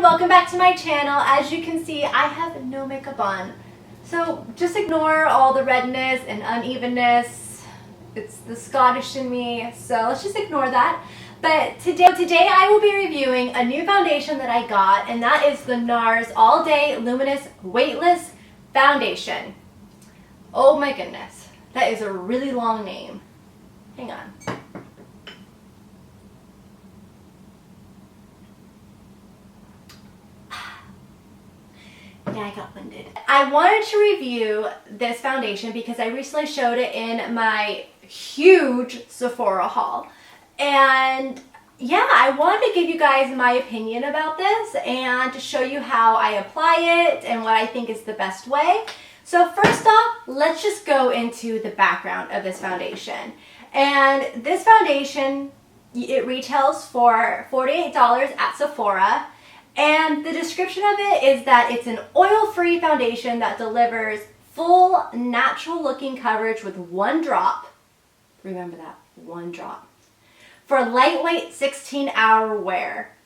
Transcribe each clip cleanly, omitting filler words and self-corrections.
welcome back to my channel. As you can see, I have no makeup on. So just ignore all the redness and unevenness. It's the Scottish in me, so let's just ignore that. But today I will be reviewing a new foundation that I got, and that is the Nars All Day Luminous Weightless Foundation. Oh my goodness, that is a really long name. Hang on. Yeah, I got winded. I wanted to review this foundation because I recently showed it in my huge Sephora haul. And yeah, I wanted to give you guys my opinion about this and to show you how I apply it and what I think is the best way. So first off, let's just go into the background of this foundation. And this foundation, it retails for $48 at Sephora. And the description of it is that it's an oil-free foundation that delivers full, natural-looking coverage with one drop. Remember that, one drop. For lightweight 16-hour wear.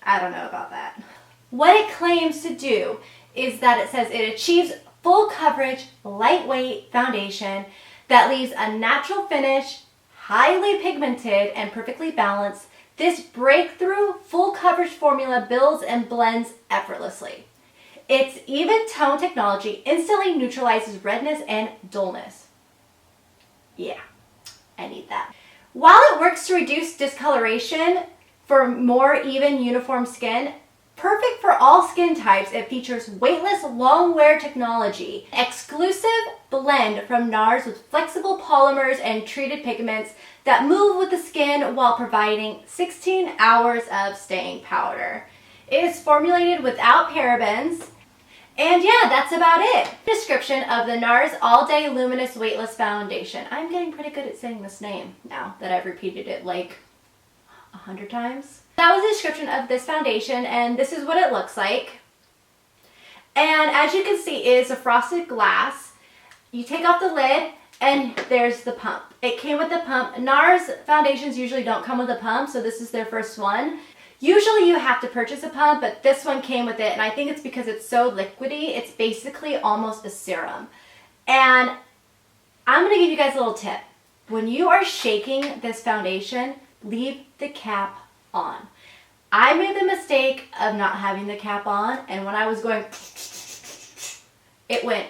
I don't know about that. What it claims to do is that it says it achieves full coverage, lightweight foundation that leaves a natural finish, highly pigmented, and perfectly balanced. This breakthrough full coverage formula builds and blends effortlessly. Its even tone technology instantly neutralizes redness and dullness. Yeah, I need that. While it works to reduce discoloration for more even uniform skin, perfect for all skin types, it features weightless long wear technology, exclusive blend from Nars with flexible polymers and treated pigments that move with the skin while providing 16 hours of staying powder. It is formulated without parabens. And yeah, that's about it. Description of the Nars All Day Luminous Weightless Foundation. I'm getting pretty good at saying this name now that I've repeated it like 100 times. That was the description of this foundation, and this is what it looks like. And as you can see, it is a frosted glass. You take off the lid, and there's the pump. It came with the pump. Nars foundations usually don't come with a pump, so this is their first one. Usually you have to purchase a pump, but this one came with it, and I think it's because it's so liquidy. It's basically almost a serum. And I'm going to give you guys a little tip. When you are shaking this foundation, leave the cap on. I made the mistake of not having the cap on, and when I was going, it went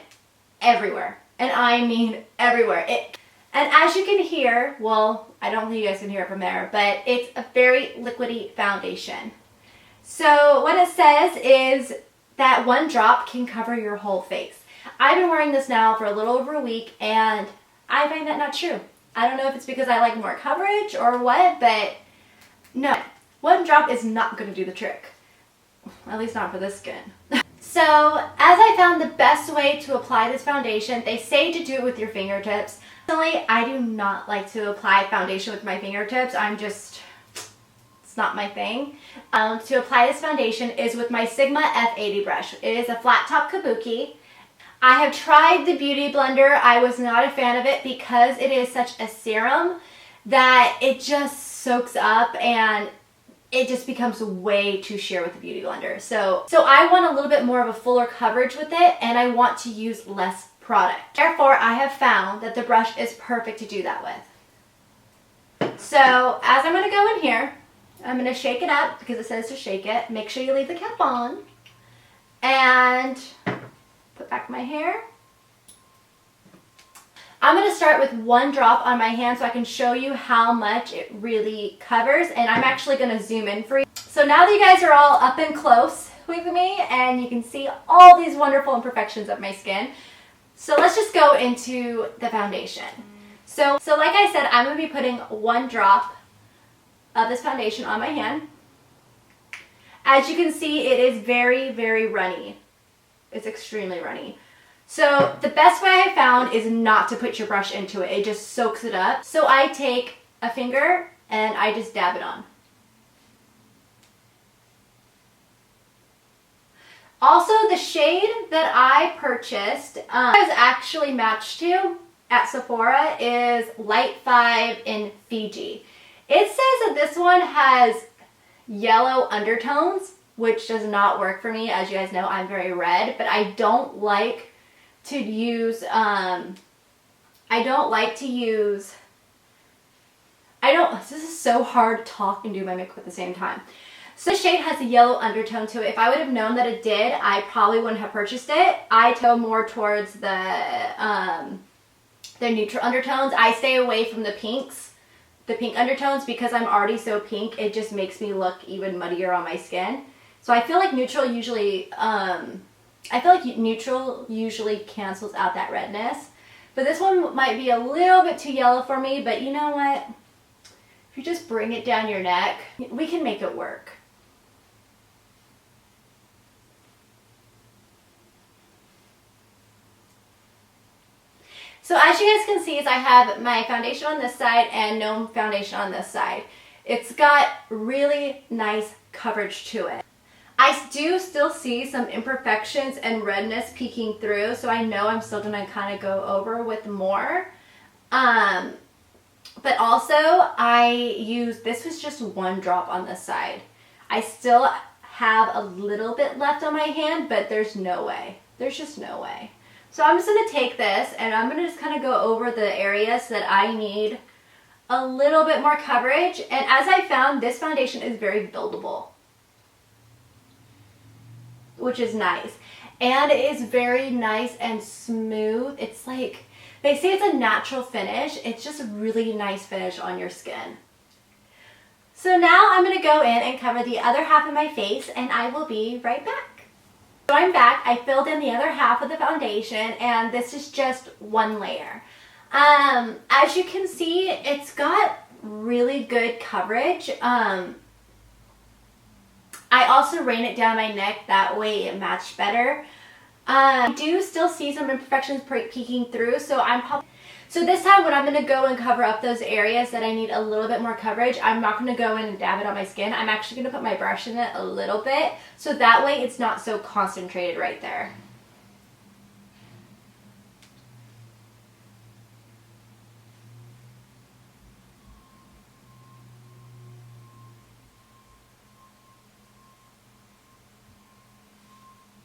everywhere. And I mean everywhere. And as you can hear, well, I don't think you guys can hear it from there, but it's a very liquidy foundation. So what it says is that one drop can cover your whole face. I've been wearing this now for a little over a week, and I find that not true. I don't know if it's because I like more coverage or what, but no. One drop is not going to do the trick. At least not for this skin. So, as I found the best way to apply this foundation, they say to do it with your fingertips. Personally, I do not like to apply foundation with my fingertips. It's not my thing. To apply this foundation is with my Sigma F80 brush. It is a flat top kabuki. I have tried the Beauty Blender. I was not a fan of it because it is such a serum that it just soaks up and it just becomes way too sheer with the Beauty Blender. So I want a little bit more of a fuller coverage with it, and I want to use less product. Therefore, I have found that the brush is perfect to do that with. So as I'm going to go in here, I'm going to shake it up because it says to shake it. Make sure you leave the cap on. And put back my hair. I'm going to start with one drop on my hand so I can show you how much it really covers, and I'm actually going to zoom in for you. So now that you guys are all up and close with me and you can see all these wonderful imperfections of my skin, so let's just go into the foundation. So like I said, I'm going to be putting one drop of this foundation on my hand. As you can see, it is very, very runny. It's extremely runny. So the best way I found is not to put your brush into it. It just soaks it up. So I take a finger and I just dab it on. Also, the shade that I purchased, I was actually matched to at Sephora is Light 5 in Fiji. It says that this one has yellow undertones. which does not work for me. As you guys know, I'm very red, but I don't like to use, this is so hard to talk and do my makeup at the same time. So the shade has a yellow undertone to it. If I would have known that it did, I probably wouldn't have purchased it. I go more towards the neutral undertones. I stay away from the pinks, the pink undertones, because I'm already so pink. It just makes me look even muddier on my skin. So I feel like neutral usually, cancels out that redness. But this one might be a little bit too yellow for me, but you know what? If you just bring it down your neck, we can make it work. So as you guys can see, is I have my foundation on this side and no foundation on this side. It's got really nice coverage to it. I do still see some imperfections and redness peeking through, so I know I'm still gonna kind of go over with more. But also this was just one drop on this side. I still have a little bit left on my hand, but there's no way. There's just no way. So I'm just going to take this and I'm going to just kind of go over the areas that I need a little bit more coverage. And as I found, this foundation is very buildable, which is nice. And it is very nice and smooth. It's like, they say it's a natural finish. It's just a really nice finish on your skin. So now I'm going to go in and cover the other half of my face and I will be right back. So I'm back. I filled in the other half of the foundation and this is just one layer. As you can see, it's got really good coverage. I also ran it down my neck, that way it matched better. I do still see some imperfections peeking through, so this time when I'm going to go and cover up those areas that I need a little bit more coverage, I'm not going to go in and dab it on my skin. I'm actually going to put my brush in it a little bit, so that way it's not so concentrated right there.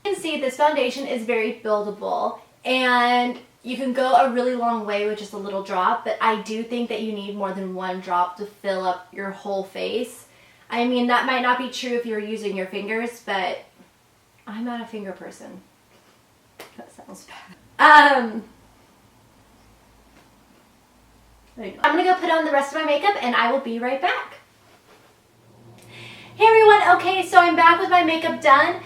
You can see this foundation is very buildable and you can go a really long way with just a little drop, but I do think that you need more than one drop to fill up your whole face. I mean, that might not be true if you're using your fingers, but I'm not a finger person. That sounds bad. I'm gonna go put on the rest of my makeup and I will be right back. Hey everyone, okay, so I'm back with my makeup done.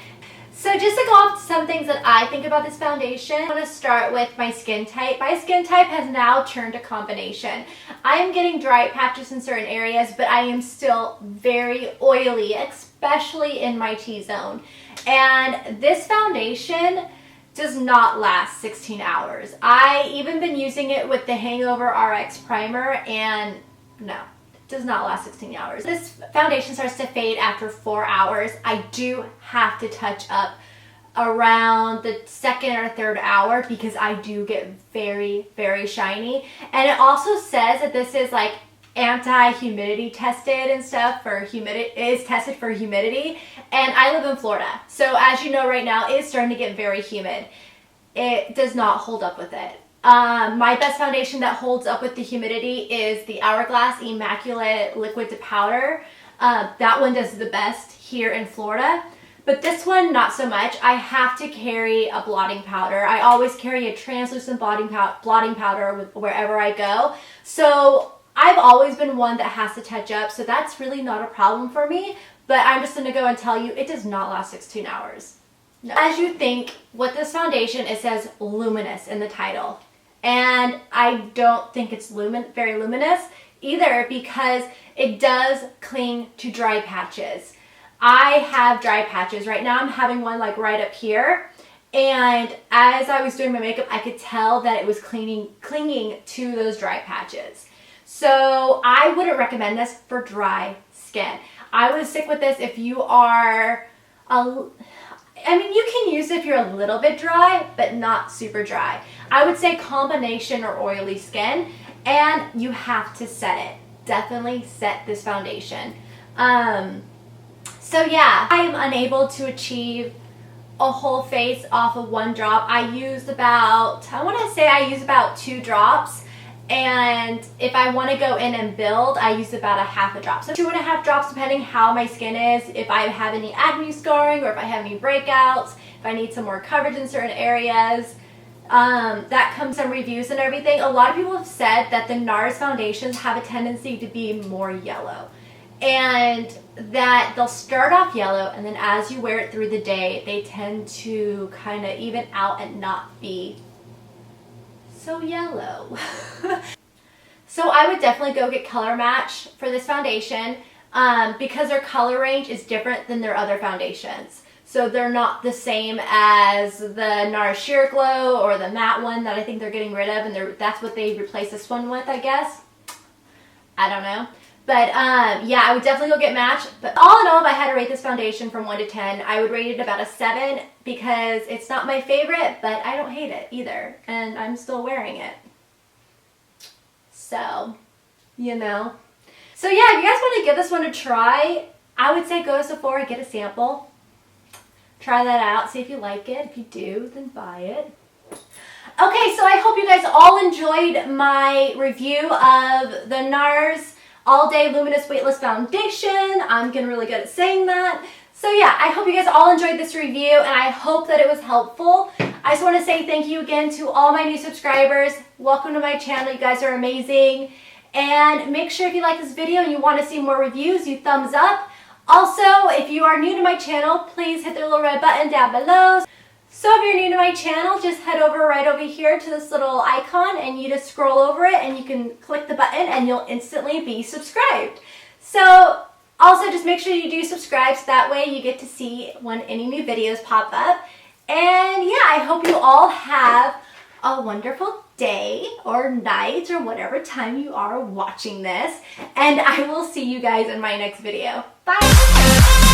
So just to go off some things that I think about this foundation, I'm going to start with my skin type. My skin type has now turned to combination. I am getting dry patches in certain areas, but I am still very oily, especially in my T-zone. And this foundation does not last 16 hours. I even been using it with the Hangover RX primer and no. Does not last 16 hours. This foundation starts to fade after 4 hours. I do have to touch up around the second or third hour because I do get very, very shiny. And it also says that this is like anti-humidity tested and stuff for humidity. It is tested for humidity. And I live in Florida. So as you know right now, it's starting to get very humid. It does not hold up with it. My best foundation that holds up with the humidity is the Hourglass Immaculate Liquid to Powder. That one does the best here in Florida. But this one, not so much. I have to carry a blotting powder. I always carry a translucent blotting powder wherever I go. So I've always been one that has to touch up. So that's really not a problem for me. But I'm just going to go and tell you, it does not last 16 hours. No. As you think, with this foundation, it says Luminous in the title. And I don't think it's very luminous either because it does cling to dry patches. I have dry patches. Right now I'm having one like right up here. And as I was doing my makeup, I could tell that it was clinging to those dry patches. So I wouldn't recommend this for dry skin. I would stick with this if you are I mean, you can use it if you're a little bit dry, but not super dry. I would say combination or oily skin, and you have to set it. Definitely set this foundation. So So yeah, I am unable to achieve a whole face off of one drop. I use about 2 drops. And if I want to go in and build, I use about a half a drop. So 2.5 drops depending how my skin is, if I have any acne scarring or if I have any breakouts, if I need some more coverage in certain areas. That comes some reviews and everything. A lot of people have said that the Nars foundations have a tendency to be more yellow. And that they'll start off yellow and then as you wear it through the day, they tend to kind of even out and not be so yellow. So I would definitely go get Color Match for this foundation because their color range is different than their other foundations. So they're not the same as the Nars Sheer Glow or the matte one that I think they're getting rid of, and that's what they replaced this one with, I guess. I don't know. But yeah, I would definitely go get Match. But all in all, if I had to rate this foundation from 1 to 10, I would rate it about a 7 because it's not my favorite, but I don't hate it either. And I'm still wearing it. So, you know. So yeah, if you guys want to give this one a try, I would say go to Sephora, get a sample. Try that out, see if you like it. If you do, then buy it. Okay, so I hope you guys all enjoyed my review of the Nars All Day Luminous Weightless Foundation. I'm getting really good at saying that. So yeah, I hope you guys all enjoyed this review and I hope that it was helpful. I just want to say thank you again to all my new subscribers. Welcome to my channel. You guys are amazing. And make sure if you like this video and you want to see more reviews, you thumbs up. Also, if you are new to my channel, please hit the little red button down below. So if you're new to my channel, just head right over here to this little icon and you just scroll over it and you can click the button and you'll instantly be subscribed. So also just make sure you do subscribe so that way you get to see when any new videos pop up. And yeah, I hope you all have a wonderful day or night or whatever time you are watching this. And I will see you guys in my next video. Bye!